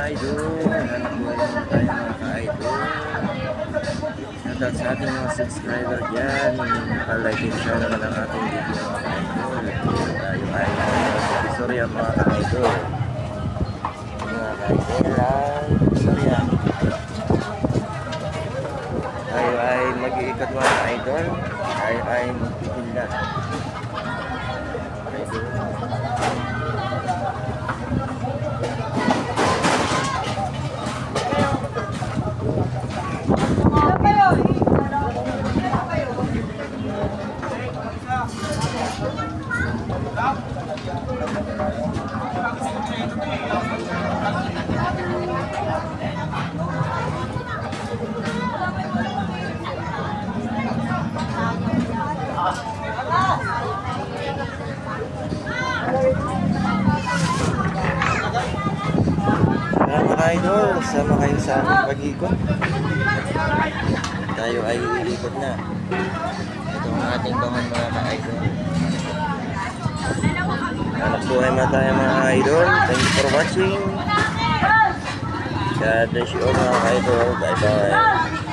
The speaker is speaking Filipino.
ka-idol. Hanap buhay naman tayo mga ka-idol. Shoutout sa ating mga subscriber dyan. Like and share naman ang ating video mga ka-idol. Tayo ay Sorya mga ka-idol. Mga ka-idol ay Sorya. Tayo ay mag-iikot mga ka-idol. Tayo ay magtitinda. Mga idol, sama kayo sa aming pag-ikot. Tayo ay iikot na. Ito ang ating bangon mga ka-idol. Hanap buhay mga tayo mga idol. Thank you for watching. God bless you all mga ka-idol. Bye bye.